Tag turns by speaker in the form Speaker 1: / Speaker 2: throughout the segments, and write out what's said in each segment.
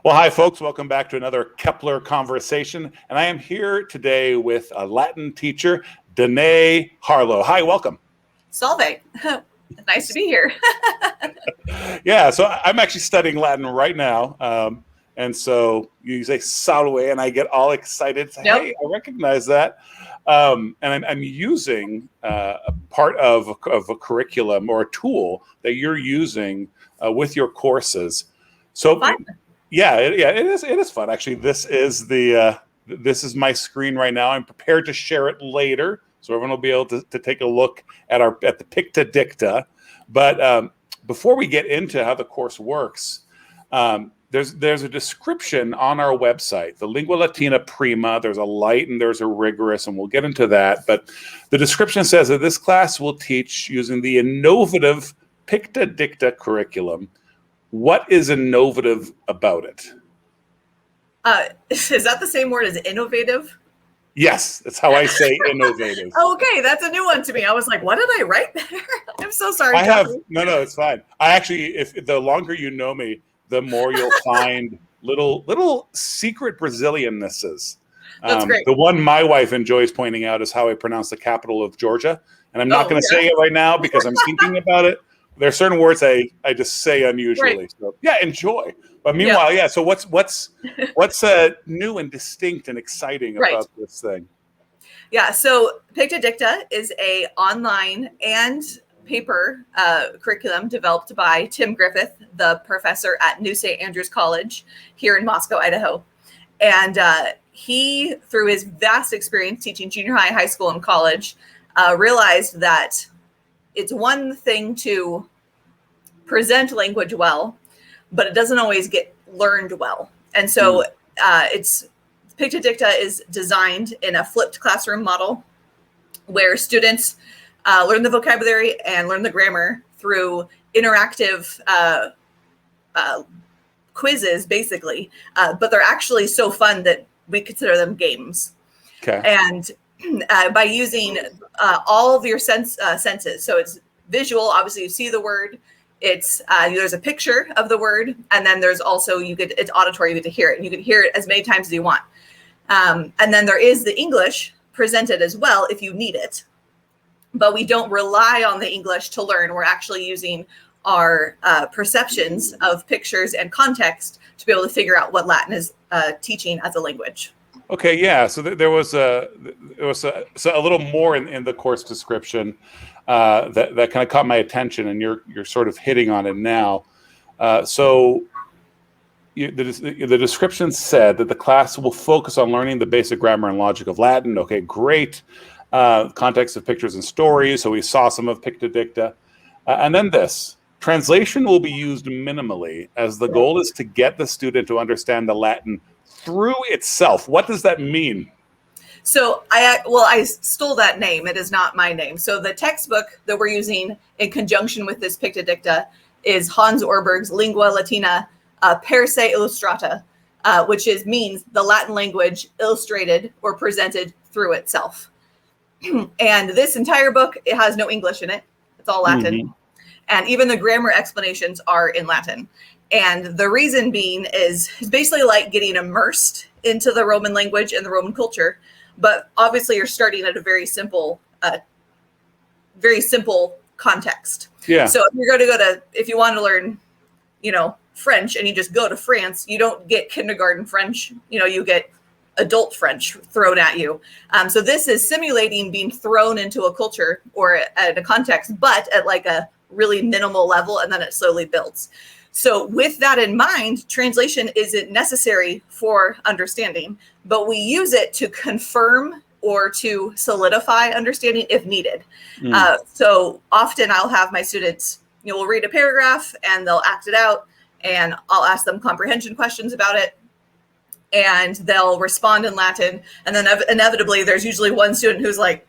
Speaker 1: Well, hi, folks. Welcome back to another Kepler conversation. And I am here today with a Latin teacher, Danae Harlow. Hi, welcome.
Speaker 2: Salve. Nice to be here.
Speaker 1: Yeah, so I'm actually studying Latin right now. And so you say salve, and I get all excited. Say,
Speaker 2: Yep.
Speaker 1: Hey, I recognize that. And I'm using a part of a curriculum or a tool that you're using with your courses. So.
Speaker 2: Fun.
Speaker 1: It is fun. Actually, this is my screen right now. I'm prepared to share it later, so everyone will be able to take a look at the Picta Dicta. But before we get into how the course works, there's a description on our website, the Lingua Latina Prima. There's a light and there's a rigorous, and we'll get into that. But the description says that this class will teach using the innovative Picta Dicta curriculum. What is innovative about it?
Speaker 2: Is that the same word as innovative?
Speaker 1: Yes, that's how I say innovative.
Speaker 2: Okay, that's a new one to me. I was like, what did I write there? I'm so sorry.
Speaker 1: No, it's fine. I actually, if the longer you know me, the more you'll find little secret Braziliannesses.
Speaker 2: That's great.
Speaker 1: The one my wife enjoys pointing out is how I pronounce the capital of Georgia. And I'm not going to say it right now because I'm thinking about it. There are certain words I just say unusually. Right. So yeah, enjoy. But meanwhile, so what's new and distinct and exciting about this thing?
Speaker 2: Yeah, so Picta Dicta is a online and paper curriculum developed by Tim Griffith, the professor at New St. Andrews College here in Moscow, Idaho. And he, through his vast experience teaching junior high, high school, and college, realized that it's one thing to present language well, but it doesn't always get learned well. And so Picta Dicta is designed in a flipped classroom model where students learn the vocabulary and learn the grammar through interactive quizzes, basically. But they're actually so fun that we consider them games.
Speaker 1: Okay.
Speaker 2: And by using all of your senses. So it's visual, obviously you see the word, it's there's a picture of the word, and then there's also it's auditory, you get to hear it. You can hear it as many times as you want. And then there is the English presented as well if you need it. But we don't rely on the English to learn. We're actually using our perceptions of pictures and context to be able to figure out what Latin is teaching as a language.
Speaker 1: Okay, yeah. So there was a little more in the course description that kind of caught my attention, and you're sort of hitting on it now. The description said that the class will focus on learning the basic grammar and logic of Latin. Okay, great. Context of pictures and stories. So we saw some of Picta Dicta, and then this. Translation will be used minimally, as the goal is to get the student to understand the Latin through itself. What does that mean?
Speaker 2: So I stole that name. It is not my name. So the textbook that we're using in conjunction with this Picta Dicta is Hans Orberg's Lingua Latina Per se illustrata, which means the Latin language illustrated or presented through itself. And this entire book, it has no English in it. It's all Latin. Mm-hmm. And even the grammar explanations are in Latin. And the reason being is basically like getting immersed into the Roman language and the Roman culture. But obviously you're starting at a very simple context. Yeah. So if you want to learn, French, and you just go to France, you don't get kindergarten French, you get adult French thrown at you. So this is simulating being thrown into a culture or at a context, but at like a really minimal level, and then it slowly builds. So with that in mind, translation isn't necessary for understanding, but we use it to confirm or to solidify understanding if needed. So often I'll have my students, we'll read a paragraph and they'll act it out, and I'll ask them comprehension questions about it, and they'll respond in Latin. And then inevitably there's usually one student who's like,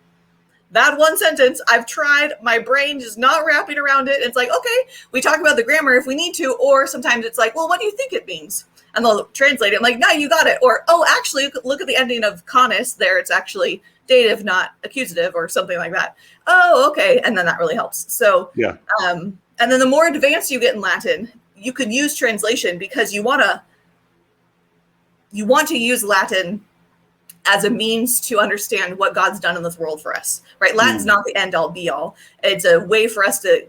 Speaker 2: that one sentence, I've tried, my brain is not wrapping around it. It's like, okay, we talk about the grammar if we need to, or sometimes it's like, well, what do you think it means? And they'll translate it. I'm like, no, you got it. Or, oh, actually, look at the ending of canis there. It's actually dative, not accusative, or something like that. Oh, okay. And then that really helps. So, yeah. And then the more advanced you get in Latin, you can use translation because you want to you want to use Latin as a means to understand what God's done in this world for us, right? Latin's not the end all be all. It's a way for us to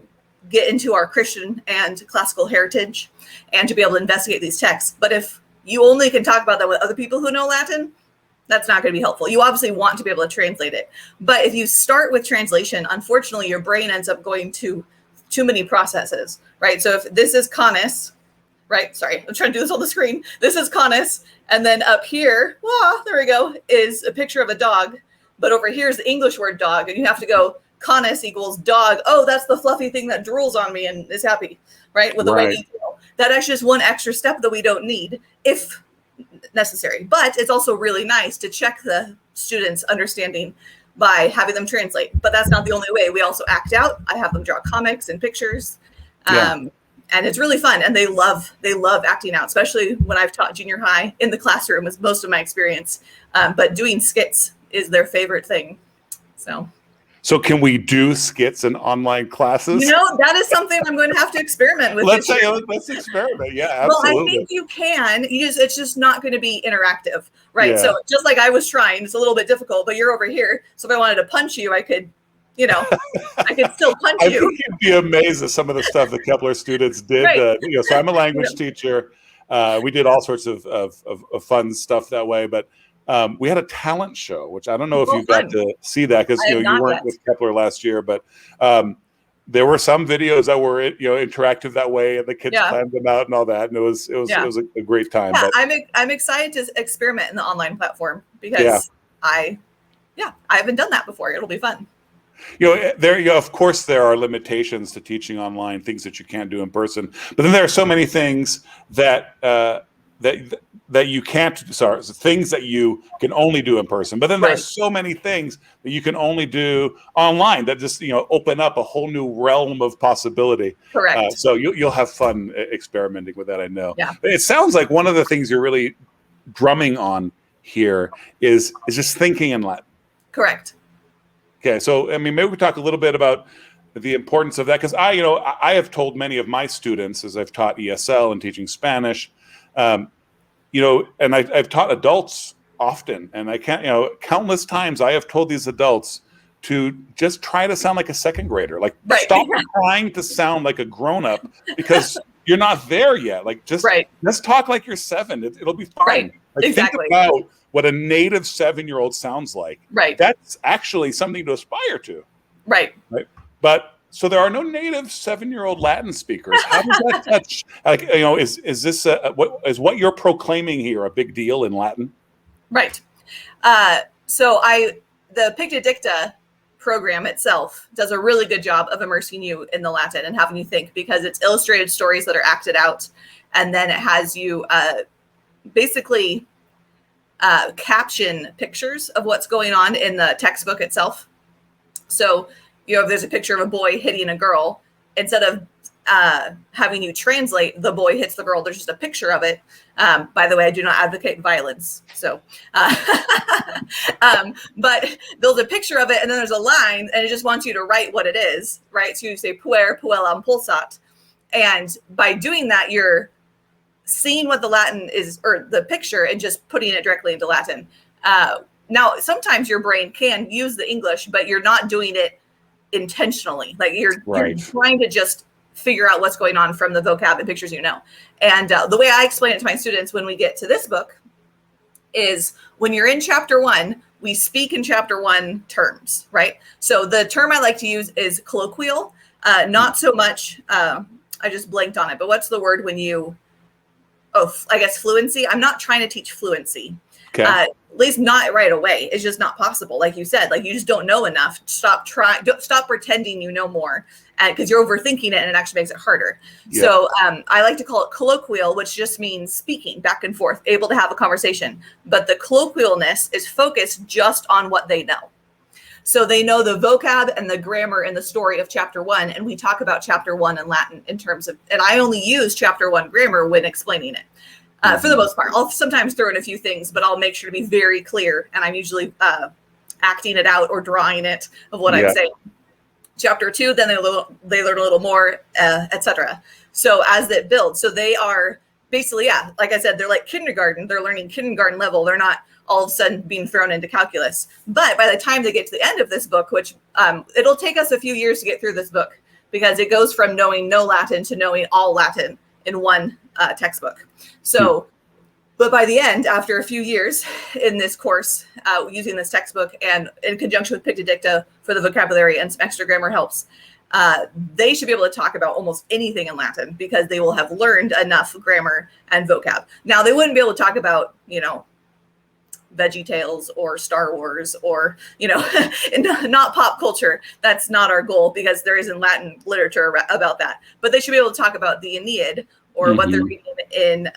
Speaker 2: get into our Christian and classical heritage and to be able to investigate these texts. But if you only can talk about that with other people who know Latin, that's not going to be helpful. You obviously want to be able to translate it. But if you start with translation, unfortunately, your brain ends up going to too many processes, right? So if this is canis, right? Sorry, I'm trying to do this on the screen. This is canis. And then up here, there we go, is a picture of a dog. But over here is the English word dog. And you have to go canis equals dog. Oh, that's the fluffy thing that drools on me and is happy, right? With the way you feel. That actually is one extra step that we don't need if necessary. But it's also really nice to check the students' understanding by having them translate. But that's not the only way. We also act out. I have them draw comics and pictures. And it's really fun. And they love acting out, especially when I've taught junior high in the classroom is most of my experience. But doing skits is their favorite thing. So
Speaker 1: can we do skits in online classes?
Speaker 2: That is something I'm going to have to experiment with.
Speaker 1: Let's experiment. Yeah, absolutely.
Speaker 2: Well, I think you can. It's just not going to be interactive, right? Yeah. So just like I was trying, it's a little bit difficult, but you're over here. So if I wanted to punch you, I could, I could still punch you.
Speaker 1: I think you'd be amazed at some of the stuff the Kepler students did. Right. So I'm a language teacher. We did all sorts of fun stuff that way, but we had a talent show, which I don't know if you got to see that because you weren't with Kepler last year, but there were some videos that were interactive that way, and the kids planned them out and all that, and it was a great time.
Speaker 2: Yeah, but I'm excited to experiment in the online platform because I haven't done that before. It'll be fun.
Speaker 1: Of course there are limitations to teaching online, things that you can't do in person, but then there are so many things that you can't, things that you can only do in person. But then there are so many things that you can only do online that just, open up a whole new realm of possibility.
Speaker 2: Correct.
Speaker 1: So you'll have fun experimenting with that, I know.
Speaker 2: Yeah.
Speaker 1: It sounds like one of the things you're really drumming on here is just thinking in Latin.
Speaker 2: Correct.
Speaker 1: Okay. So, maybe we talk a little bit about the importance of that, because I have told many of my students as I've taught ESL and teaching Spanish, and I've taught adults often, and I can't, countless times I have told these adults to just try to sound like a second grader. Like, stop trying to sound like a grown-up because you're not there yet. Like, just talk like you're 7. It'll be fine.
Speaker 2: Right.
Speaker 1: Like,
Speaker 2: exactly.
Speaker 1: Think about what a native 7-year-old sounds like.
Speaker 2: Right.
Speaker 1: That's actually something to aspire to.
Speaker 2: Right.
Speaker 1: But so there are no native 7-year-old Latin speakers. How does that touch? Is this what you're proclaiming here a big deal in Latin?
Speaker 2: Right. So the Picta Dicta program itself does a really good job of immersing you in the Latin and having you think, because it's illustrated stories that are acted out, and then it has you basically caption pictures of what's going on in the textbook itself. So if there's a picture of a boy hitting a girl, instead of having you translate the boy hits the girl, there's just a picture of it. By the way, I do not advocate violence. So, but there's a picture of it, and then there's a line, and it just wants you to write what it is, right? So you say puer, puellam, pulsat. And by doing that, you're seeing what the Latin is, or the picture, and just putting it directly into Latin. Now, sometimes your brain can use the English, but you're not doing it intentionally. Like you're trying to just figure out what's going on from the vocab and pictures, And the way I explain it to my students when we get to this book is when you're in chapter 1, we speak in chapter 1 terms, right? So the term I like to use is colloquial, not so much, I just blanked on it, but what's the word when you, I guess fluency. I'm not trying to teach fluency. Okay. At least not right away. It's just not possible. Like you said, you just don't know enough. Stop pretending you know more, because you're overthinking it and it actually makes it harder. Yeah. So I like to call it colloquial, which just means speaking back and forth, able to have a conversation. But the colloquialness is focused just on what they know. So they know the vocab and the grammar in the story of chapter 1. And we talk about chapter 1 in Latin in terms of, and I only use chapter 1 grammar when explaining it. For the most part, I'll sometimes throw in a few things, but I'll make sure to be very clear. And I'm usually acting it out or drawing it of what I'm saying. Chapter 2, then they learn a little more, etc. So as it builds, so they are basically, yeah, like I said, they're like kindergarten. They're learning kindergarten level. They're not all of a sudden being thrown into calculus. But by the time they get to the end of this book, which it'll take us a few years to get through this book, because it goes from knowing no Latin to knowing all Latin in one textbook. So, but by the end, after a few years in this course, using this textbook and in conjunction with Picta Dicta for the vocabulary and some extra grammar helps, they should be able to talk about almost anything in Latin because they will have learned enough grammar and vocab. Now, they wouldn't be able to talk about, Veggie Tales or Star Wars or, not pop culture. That's not our goal because there isn't Latin literature about that. But they should be able to talk about the Aeneid or what they're reading in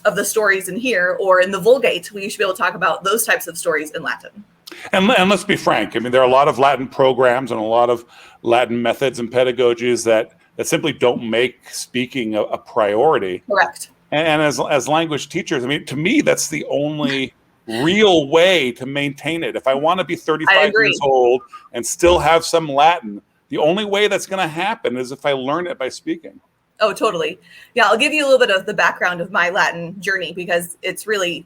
Speaker 2: of the stories in here, or in the Vulgate. We should be able to talk about those types of stories in Latin.
Speaker 1: And let's be frank. I mean, there are a lot of Latin programs and a lot of Latin methods and pedagogies that simply don't make speaking a priority.
Speaker 2: Correct.
Speaker 1: And as language teachers, I mean, to me, that's the only real way to maintain it. If I want to be 35 years old and still have some Latin, the only way that's going to happen is if I learn it by speaking.
Speaker 2: Oh, totally. Yeah, I'll give you a little bit of the background of my Latin journey because it's really,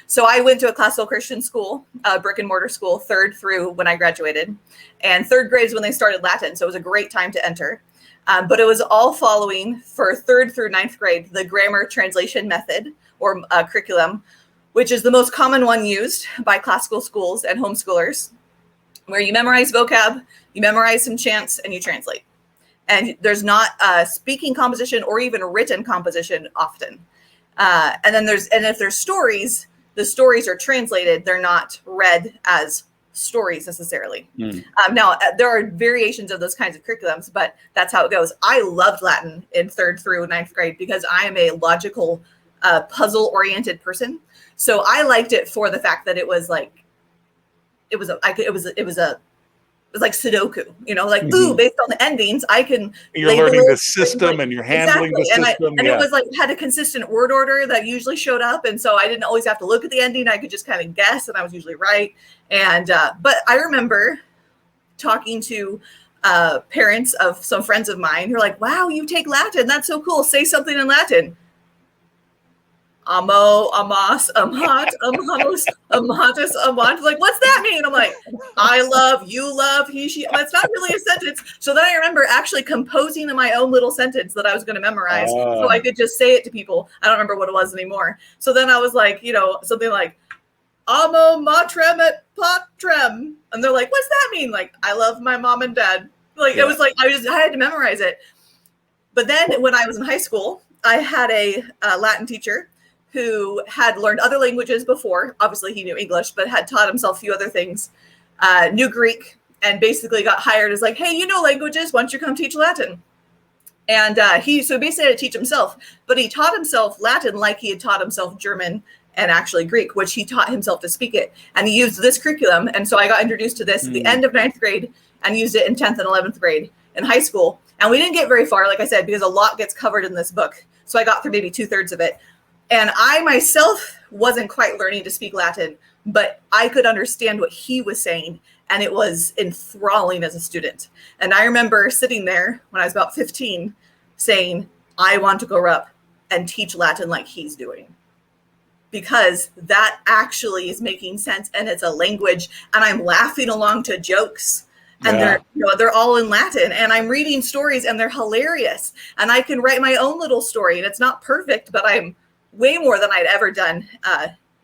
Speaker 2: so I went to a classical Christian school, brick and mortar school, 3rd through when I graduated. And 3rd grade is when they started Latin, so it was a great time to enter. But it was all following, for 3rd through 9th grade, the grammar translation method or curriculum, which is the most common one used by classical schools and homeschoolers, where you memorize vocab, you memorize some chants, and you translate. And there's not speaking composition or even written composition often. And then if there's stories, the stories are translated. They're not read as stories necessarily. Now, there are variations of those kinds of curriculums, but that's how it goes. I loved Latin in 3rd through 9th grade because I am a logical, puzzle-oriented person. So I liked it for the fact that it was like Sudoku, based on the endings, I can.
Speaker 1: You're learning the system and you're handling the system.
Speaker 2: And it was had a consistent word order that usually showed up. And so I didn't always have to look at the ending. I could just kind of guess and I was usually right. And, but I remember talking to parents of some friends of mine who are like, wow, you take Latin. That's so cool. Say something in Latin. Amo, amas, amat, amamos, amatus, amant. Like, what's that mean? I'm like, I love, you love, he, she. That's not really a sentence. So then I remember actually composing my own little sentence that I was going to memorize so I could just say it to people. I don't remember what it was anymore. So then I was like, something like, amo matrem et patrem. And they're like, what's that mean? Like, I love my mom and dad. Like, it was like, I had to memorize it. But then when I was in high school, I had a Latin teacher who had learned other languages before. Obviously, he knew English, but had taught himself a few other things, knew Greek, and basically got hired as like, hey, you know languages, why don't you come teach Latin? And he basically had to teach himself, but he taught himself Latin like he had taught himself German and actually Greek, which he taught himself to speak it. And he used this curriculum. And so I got introduced to this at the end of 9th grade and used it in 10th and 11th grade in high school. And we didn't get very far, like I said, because a lot gets covered in this book. So I got through maybe 2/3 of it. And I myself wasn't quite learning to speak Latin, but I could understand what he was saying. And it was enthralling as a student. And I remember sitting there when I was about 15 saying, I want to grow up and teach Latin like he's doing. Because that actually is making sense and it's a language. And I'm laughing along to jokes. And they're all in Latin. And I'm reading stories and they're hilarious. And I can write my own little story. And it's not perfect, but I'm way more than I'd ever done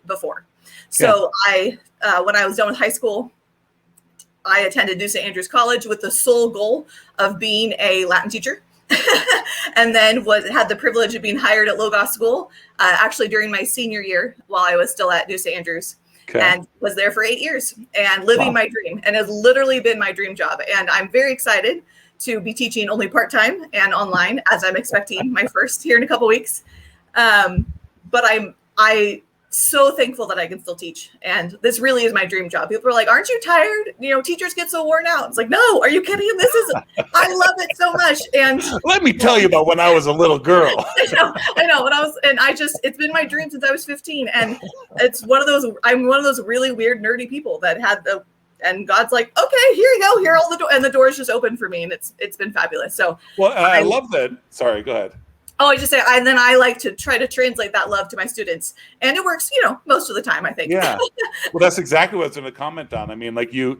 Speaker 2: before. So when I was done with high school, I attended New St. Andrews College with the sole goal of being a Latin teacher. And then had the privilege of being hired at Logos School, actually during my senior year while I was still at New St. Andrews. And was there for 8 years and living my dream. And it's literally been my dream job. And I'm very excited to be teaching only part-time and online as I'm expecting my first here in a couple weeks. But I'm so thankful that I can still teach. And this really is my dream job. People are like, aren't you tired? Teachers get so worn out. It's like, no, are you kidding? I love it so much. And
Speaker 1: let me tell you about when I was a little girl.
Speaker 2: I know. It's been my dream since I was 15. And I'm one of those really weird, nerdy people that and God's like, okay, here you go. Here are all the doors, and the doors just open for me. And it's been fabulous. So
Speaker 1: I love that. Sorry, go ahead.
Speaker 2: Oh, I just say, and then I like to try to translate that love to my students, and it works, most of the time, I think.
Speaker 1: Yeah. Well, that's exactly what I was going to comment on. I mean, like you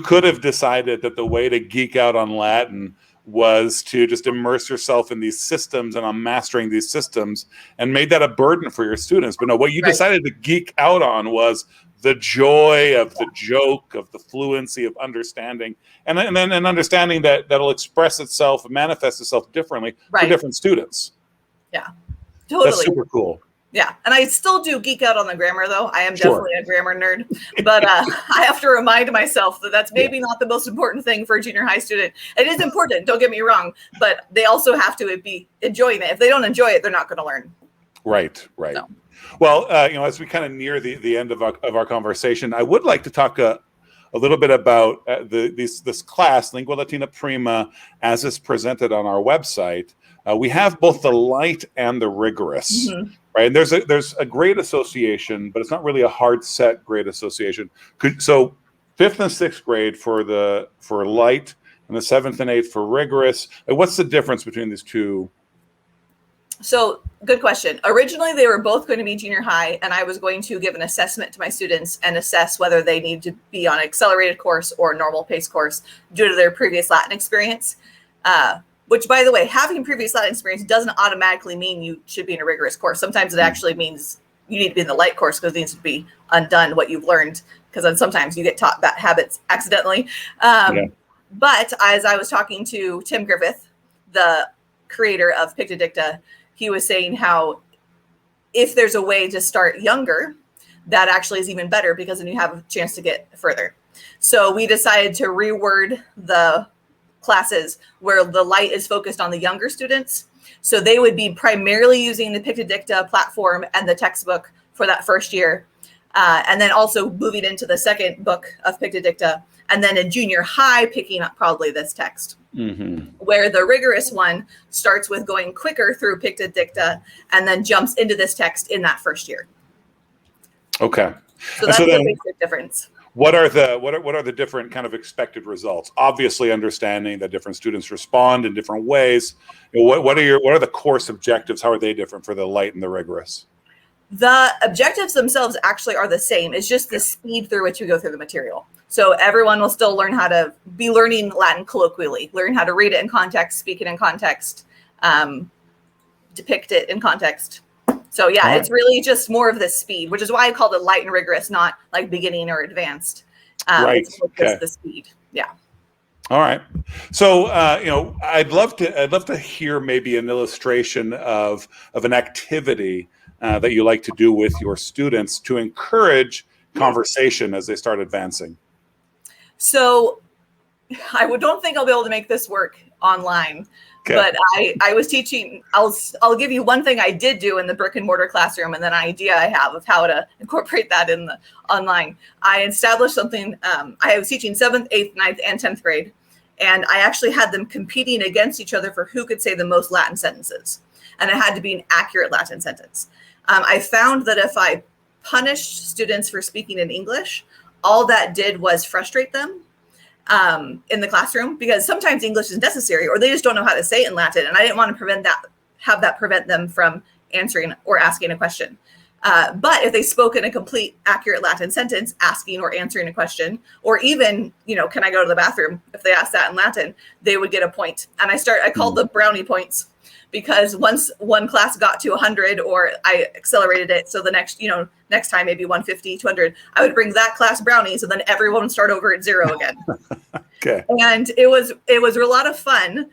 Speaker 1: could have decided that the way to geek out on Latin was to just immerse yourself in these systems and on mastering these systems and made that a burden for your students. But no, what you decided to geek out on was the joy of the joke, of the fluency of understanding, and then an understanding that'll express itself, manifest itself differently for different students.
Speaker 2: Yeah, totally.
Speaker 1: That's super cool.
Speaker 2: Yeah, and I still do geek out on the grammar, though. I am definitely a grammar nerd, but I have to remind myself that that's maybe not the most important thing for a junior high student. It is important, don't get me wrong, but they also have to be enjoying it. If they don't enjoy it, they're not going to learn.
Speaker 1: Right. So. Well, as we kind of near the end of our conversation, I would like to talk a little bit about this class, Lingua Latina Prima, as it's presented on our website. We have both the light and the rigorous, right? And there's a grade association, but it's not really a hard set grade association. So 5th and 6th grade for light, and the 7th and 8th for rigorous. And what's the difference between these two?
Speaker 2: So good question. Originally, they were both going to be junior high, and I was going to give an assessment to my students and assess whether they need to be on an accelerated course or a normal pace course due to their previous Latin experience. Which, by the way, having previous Latin experience doesn't automatically mean you should be in a rigorous course. Sometimes it actually means you need to be in the light course because it needs to be undone what you've learned, because then sometimes you get taught bad habits accidentally. But as I was talking to Tim Griffith, the creator of Picta Dicta, he was saying how if there's a way to start younger, that actually is even better, because then you have a chance to get further. So we decided to reword the classes where the light is focused on the younger students. So they would be primarily using the Picta Dicta platform and the textbook for that first year. And then also moving into the second book of Picta Dicta. And then in junior high, picking up probably this text. Where the rigorous one starts with going quicker through Picta Dicta and then jumps into this text in that first year. Okay. So that's the basic difference.
Speaker 1: What are the different kind of expected results? Obviously, understanding that different students respond in different ways. What are the course objectives? How are they different for the light and the rigorous?
Speaker 2: The objectives themselves actually are the same. It's just the speed through which we go through the material. So everyone will still learn how to be learning Latin colloquially, learn how to read it in context, speak it in context, depict it in context. So yeah, it's really just more of the speed, which is why I called it light and rigorous, not like beginning or advanced. It's just the speed. Yeah.
Speaker 1: All right. So I'd love to hear maybe an illustration of an activity that you like to do with your students to encourage conversation as they start advancing.
Speaker 2: So I don't think I'll be able to make this work online. Okay. But I was teaching, I'll give you one thing I did do in the brick and mortar classroom, and then an idea I have of how to incorporate that in the online. I established something, I was teaching 7th, 8th, 9th, and 10th grade. And I actually had them competing against each other for who could say the most Latin sentences. And it had to be an accurate Latin sentence. I found that if I punished students for speaking in English, all that did was frustrate them in the classroom, because sometimes English is necessary, or they just don't know how to say it in Latin. And I didn't want to have that prevent them from answering or asking a question. But if they spoke in a complete accurate Latin sentence, asking or answering a question, or even, can I go to the bathroom? If they asked that in Latin, they would get a point. And I called them brownie points, because once one class got to 100, or I accelerated it, so the next time maybe 150, 200, I would bring that class brownies, and then everyone would start over at 0 again. Okay. And it was a lot of fun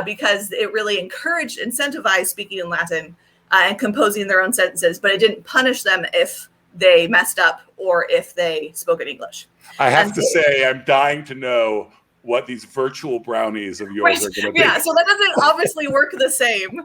Speaker 2: because it really incentivized speaking in Latin and composing their own sentences, but it didn't punish them if they messed up or if they spoke in English.
Speaker 1: I have to say, I'm dying to know what these virtual brownies of yours are going to be.
Speaker 2: Yeah, so that doesn't obviously work the same.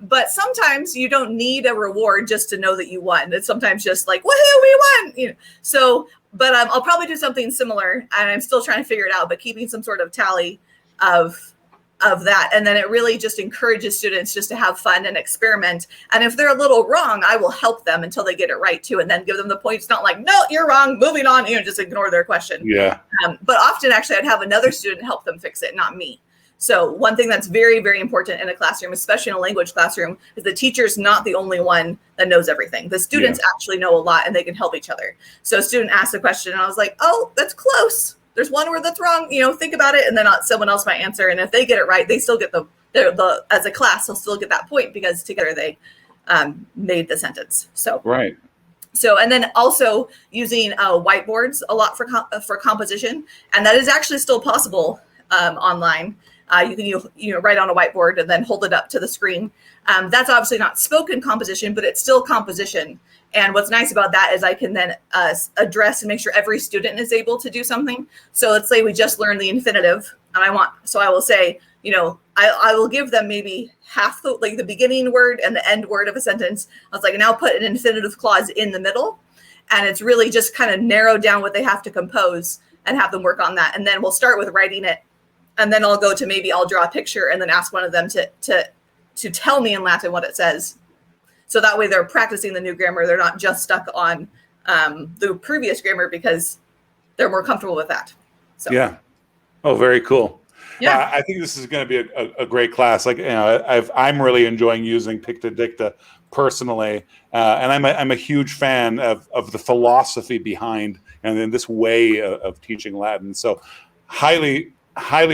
Speaker 2: But sometimes you don't need a reward just to know that you won. It's sometimes just like, woohoo, we won! So, but I'll probably do something similar, and I'm still trying to figure it out, but keeping some sort of tally of that. And then it really just encourages students just to have fun and experiment. And if they're a little wrong, I will help them until they get it right too, and then give them the points. Not like, no, you're wrong, moving on, just ignore their question.
Speaker 1: Yeah.
Speaker 2: But often actually I'd have another student help them fix it, not me. So one thing that's very, very important in a classroom, especially in a language classroom, is the teacher's not the only one that knows everything. The students actually know a lot and they can help each other. So a student asked a question and I was like, oh, that's close. There's one word that's wrong. Think about it. And then someone else might answer. And if they get it right, they still get as a class, they'll still get that point because together they made the sentence. So,
Speaker 1: right.
Speaker 2: So, and then also using whiteboards a lot for composition. And that is actually still possible online. You can write on a whiteboard and then hold it up to the screen. That's obviously not spoken composition, but it's still composition. And what's nice about that is I can then address and make sure every student is able to do something. So let's say we just learned the infinitive, and I will say, I will give them maybe half the beginning word and the end word of a sentence. I was like, now put an infinitive clause in the middle, and it's really just kind of narrow down what they have to compose and have them work on that. And then we'll start with writing it. And then I'll go to I'll draw a picture and then ask one of them to tell me in Latin what it says. So that way they're practicing the new grammar. They're not just stuck on the previous grammar because they're more comfortable with that. So. Yeah.
Speaker 1: Oh, very cool.
Speaker 2: Yeah.
Speaker 1: I think this is going to be a great class. I'm really enjoying using Picta Dicta personally. And I'm a huge fan of the philosophy behind and then this way of teaching Latin. So highly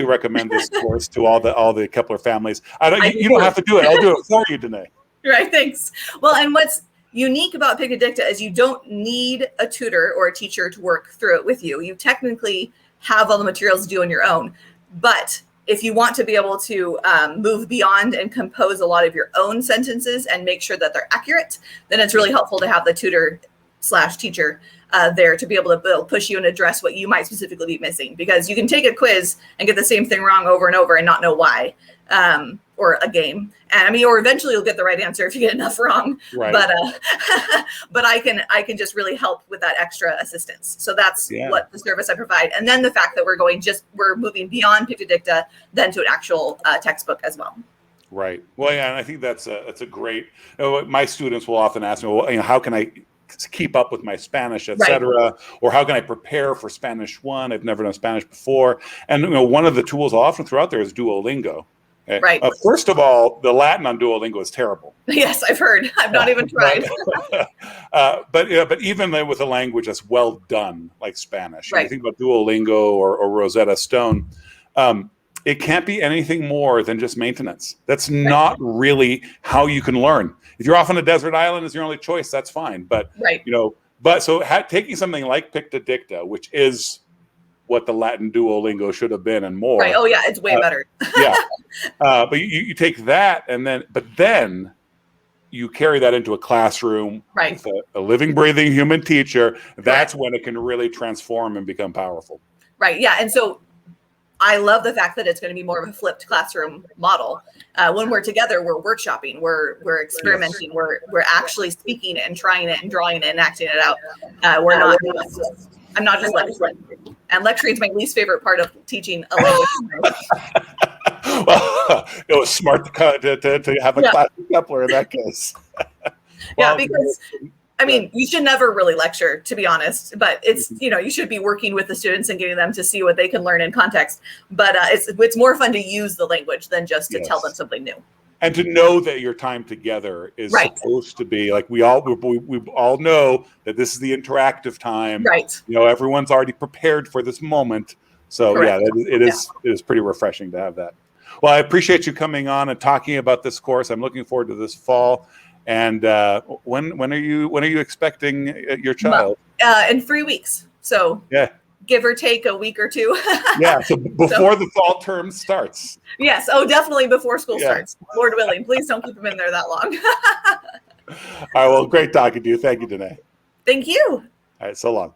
Speaker 1: recommend this course to all the Kepler families. You don't have to do it. I'll do it for you, Danae.
Speaker 2: Right, thanks. Well, and what's unique about Picta Dicta is you don't need a tutor or a teacher to work through it with you. You technically have all the materials to do on your own. But if you want to be able to move beyond and compose a lot of your own sentences and make sure that they're accurate, then it's really helpful to have the tutor/teacher there to be able to push you and address what you might specifically be missing, because you can take a quiz and get the same thing wrong over and over and not know why, or a game. And or eventually you'll get the right answer if you get enough wrong.
Speaker 1: Right.
Speaker 2: But I can just really help with that extra assistance. So that's what the service I provide. And then the fact that we're moving beyond Picta Dicta then to an actual textbook as well.
Speaker 1: Right. Well, yeah, and I think that's a great. My students will often ask me, well, how can I keep up with my Spanish, etc., or how can I prepare for Spanish 1? I've never done Spanish before, and one of the tools I'll often throw out there is Duolingo. Okay?
Speaker 2: Right.
Speaker 1: First of all, the Latin on Duolingo is terrible.
Speaker 2: Yes, I've heard. I've not even tried.
Speaker 1: But even with a language that's well done, like Spanish, you think about Duolingo or Rosetta Stone. It can't be anything more than just maintenance. That's not really how you can learn. If you're off on a desert island as your only choice, that's fine. But taking something like Picta Dicta, which is what the Latin Duolingo should have been and more.
Speaker 2: Right. Oh yeah, it's way better.
Speaker 1: But you take that and then you carry that into a classroom with a living, breathing human teacher. That's when it can really transform and become powerful.
Speaker 2: Right. Yeah. And so I love the fact that it's going to be more of a flipped classroom model. When we're together, we're workshopping, we're experimenting, we're actually speaking and trying it and drawing it and acting it out. I'm not just lecturing. And lecturing is my least favorite part of teaching a language.
Speaker 1: Well, it was smart to have a class with Kepler in that case.
Speaker 2: Because you should never really lecture, to be honest, but it's, you should be working with the students and getting them to see what they can learn in context. But it's more fun to use the language than just to tell them something new.
Speaker 1: And to know that your time together is supposed to be like we all know that this is the interactive time.
Speaker 2: Right.
Speaker 1: Everyone's already prepared for this moment. So it is pretty refreshing to have that. Well, I appreciate you coming on and talking about this course. I'm looking forward to this fall. And when are you expecting your child?
Speaker 2: In 3 weeks. So give or take a week or two.
Speaker 1: So before the fall term starts.
Speaker 2: Yes. Oh, definitely before school starts. Lord willing. Please don't keep him in there that long.
Speaker 1: All right. Well, great talking to you. Thank you, Danae.
Speaker 2: Thank you.
Speaker 1: All right. So long.